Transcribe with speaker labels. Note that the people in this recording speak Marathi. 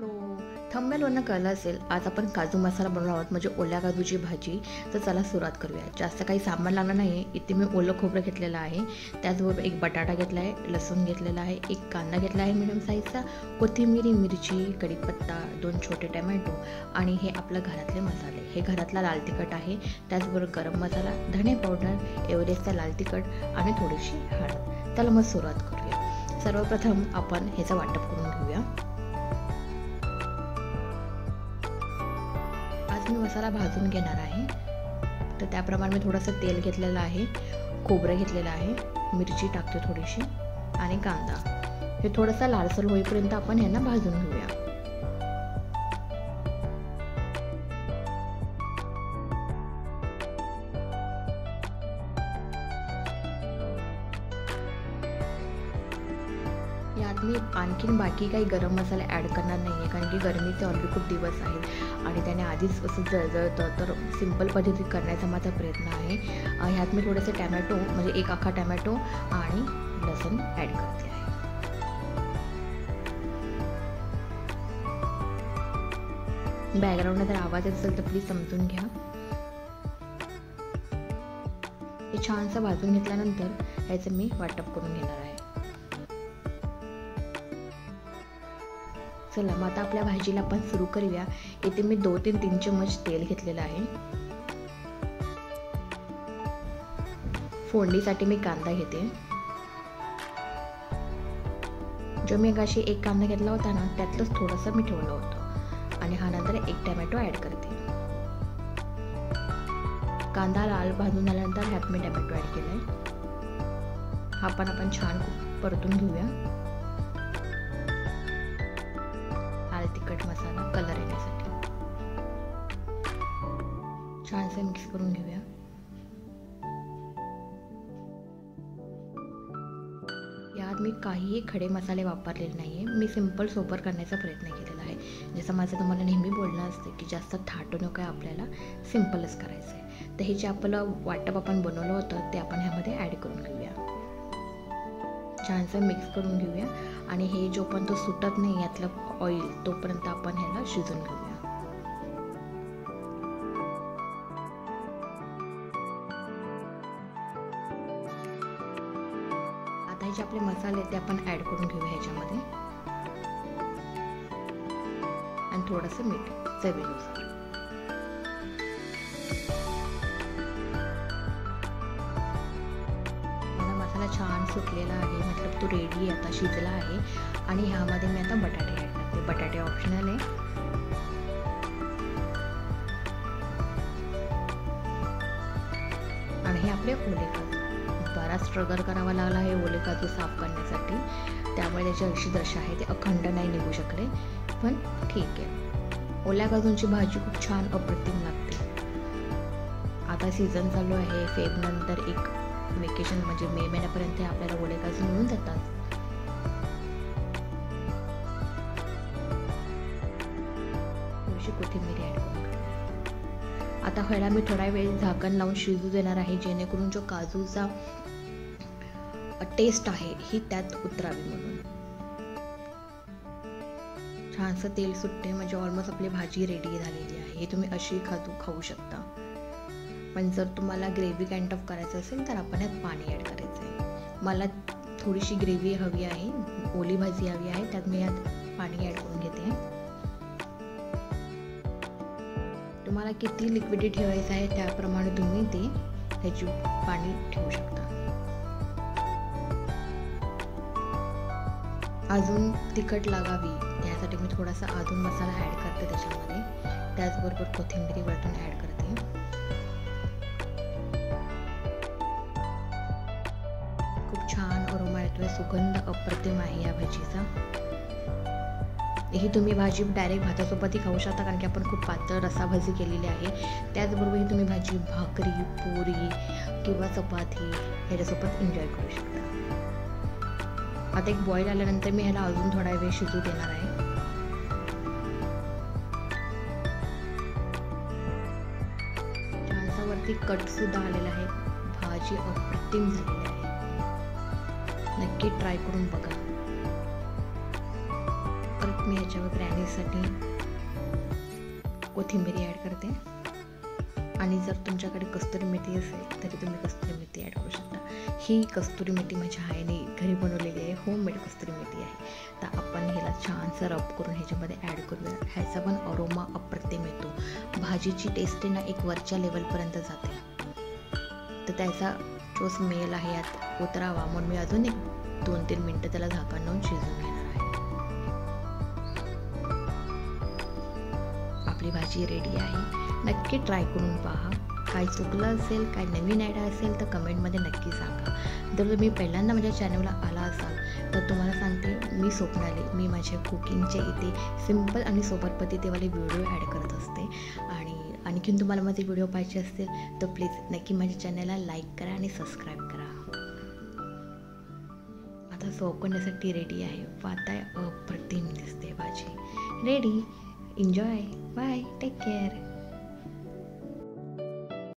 Speaker 1: हॅलो, थंबनेलवरनं कळलं असेल, आज आपण काजू मसाला बनवणार आहोत, म्हणजे ओल्या काजूची भाजी. तर चला सुरुवात करूया. जास्त काही सामान लागणार नाही. इथे मी ओलं खोबरं घेतलेलं आहे, त्याचबरोबर एक बटाटा घेतला आहे, लसूण घेतलेला आहे, एक कांदा घेतला आहे मीडियम साईजचा, कोथिंबीर, मिरची, कढीपत्ता, 2 छोटे टमॅटो आणि हे आपलं घरातले मसाले. हे घरातला लाल तिखट आहे, त्याचबरोबर गरम मसाला, धणे पावडर, एव्हरेस्टचा लाल तिखट आणि थोडीशी हळद. चला मग सुरुवात करूया. सर्वप्रथम आपण ह्याचं वाटप करून घेऊया. आज मी मसाला भाजून घेणार आहे, तर त्याप्रमाणे मी थोडंसं तेल घेतलेलं आहे, खोबरं घेतलेलं आहे, मिरची टाकते थोडीशी आणि कांदा. हे थोडंसं लालसर होईपर्यंत आपण ह्यांना भाजून घेऊया. यात मी आणखीन बाकी काही गरम मसाले ॲड करणार नाही आहे, कारण की गरमीचे ऑलरेडी खूप दिवस आहेत आणि त्याने आधीच असं जळजळतं. तर सिंपल पद्धतीत करण्याचा माझा प्रयत्न आहे. ह्यात मी थोडेसे टॅमॅटो, म्हणजे एक अख्खा टॅमॅटो आणि लसूण ॲड करते आहे. बॅकग्राऊंडला जर आवाज येत असेल तर प्लीज समजून घ्या. हे छानसं भाजून घेतल्यानंतर ह्याचं मी वाटप करून घेणार आहे. चला मग आता आपल्या भाजीला आपण सुरू करूया. इथे मी 2 ते 3 चम्मच तेल घेतलेलं आहे. फोडणीसाठी मी कांदा घेते. जो मी अशी एक कांदा घेतला होता ना, त्यातलंच थोडंसं मी ठेवलं होतं आणि हा नंतर एक टमॅटो ॲड करते. कांदा लाल भाजून झाल्यानंतर ह्यात मी टमॅटो ॲड केलाय. हा पण आपण छान परतून घेऊया. तिखट मसाला कलर येण्यासाठी छानसे मिक्स करून घेऊया. यात मी काहीही खडे मसाले वापरलेले नाहीये. मी सिंपल सोपर करण्याचा प्रयत्न केलेला आहे. जसं माझं तुम्हाला नेहमी बोलणं असतं की जास्त थाटू नको, आपल्याला सिंपलच करायचं आहे. तर हे जे आपलं वाटप आपण बनवलं होतं ते आपण ह्यामध्ये ॲड करून घेऊया. छानसं मिक्स करून घेऊया आणि हे जो पण तो सुटत नाही यातलं ऑइल, तोपर्यंत आपण ह्याला शिजून घेऊया. आता हे जे आपले मसाले ते आपण ॲड करून घेऊया ह्याच्यामध्ये आणि थोडंसं मीठ चवीनुसार. छान सुटलेला आहे, मतलब तो रेडी आता शिजला आहे. आणि ह्यामध्ये मी आता बटाटे ॲड करते. बटाटे ऑप्शनल आहे. आणि हे आपले ओले काजू. बराच स्ट्रगल करावा लागला हे ओले काजू साफ करण्यासाठी, त्यामुळे त्याची अशी दशा आहे, ते अखंड नाही निघू शकले, पण ठीक आहे. ओल्या काजूंची भाजी खूप छान अप्रतिम लागते. आता सीझन चालू आहे, फेबनंतर एक वेकेशन म्हणजे मे महिन्यापर्यंत आपल्याला ओले काजू मिळून जातात. थोडीशी कोथिंबीर ॲड करून आता ह्याला मी थोडा वेळ झाकण लावून शिजू देणार आहे, जेणेकरून जो काजूचा टेस्ट आहे ही त्यात उतरावी म्हणून. छानसं तेल सुटते म्हणजे ऑलमोस्ट आपली भाजी रेडी झालेली आहे. हे तुम्ही अशी खाऊ शकता. पण जर तुम्हाला ग्रेव्ही काइंड ऑफ करायचं असेल तर आपण यात पाणी ॲड करायचं आहे. मला थोडीशी ग्रेव्ही हवी आहे, ओली भाजी हवी आहे, त्यात मी यात पाणी ॲड करून घेते. तुम्हाला किती लिक्विडी ठेवायचं आहे त्याप्रमाणे तुम्ही ते ह्याची पाणी ठेवू शकता. अजून तिखट लागावी त्यासाठी मी थोडासा अजून मसाला ॲड करते त्याच्यामध्ये. त्याचबरोबर कोथिंबीर वरतून ॲड करते. छान अरोमा येतोय, सुगंध अप्रतिम आहे या भाजीचा. ही तुम्ही भाजी डायरेक्ट भातासोबतही खाऊ शकता, कारण की आपण खूप पातळ रसाभाजी केलेली आहे. त्याचबरोबर ही तुम्ही भाजी भाकरी, पुरी किंवा चपाती ह्याच्यासोबत एन्जॉय करू शकता. आता एक बॉईल आल्यानंतर मी ह्याला अजून थोडा वेळ शिजू देणार आहे. छानसा वरती कट सुद्धा आलेला आहे. भाजी अप्रतिम झालेली आहे. नक्की ट्राय करून बघा. परत मी ह्याच्यावर ग्रॅनीसाठी कोथिंबीर ॲड करते. आणि जर तुमच्याकडे कस्तुरी मेथी असेल तरी तुम्ही कस्तुरी मेथी ॲड करू शकता. ही कस्तुरी मेथी माझ्या आईने घरी बनवलेली आहे, होममेड कस्तुरी मेथी आहे. तर आपण ह्याला छानसं रब करून ह्याच्यामध्ये ॲड करूया. ह्याचा पण अरोमा अप्रतिम येतो. भाजीची टेस्ट आहे ना एक वरच्या लेवलपर्यंत जाते. तर त्याचा जो स्मेल आहे यात उतरावा म्हणून मी अजून एक 2-3 मिनटं त्याला झाकण लावून शिजवून घेणार आहे. आपली भाजी रेडी आहे. नक्की ट्राय करून पहा. काय चुकलं असेल, काय नवीन आयडिया असेल तर कमेंटमध्ये नक्की सांगा. जर तुम्ही पहिल्यांदा माझ्या चॅनलला आला असाल तर तुम्हाला सांगते मी स्वप्नाली. मी माझ्या कुकिंगचे इथे सिम्पल आणि सोबत पद्धतीवाले व्हिडिओ ॲड करत असते. आणि आणखीन तुम्हाला माझे व्हिडिओ पाहिजे असतील तर प्लीज नक्की माझ्या चॅनलला लाईक करा आणि सबस्क्राईब करा. आता सर्व करण्यासाठी रेडी आहे. पाहताय अप्रतिम दिसते भाजी. Ready. Enjoy. Bye. Take care.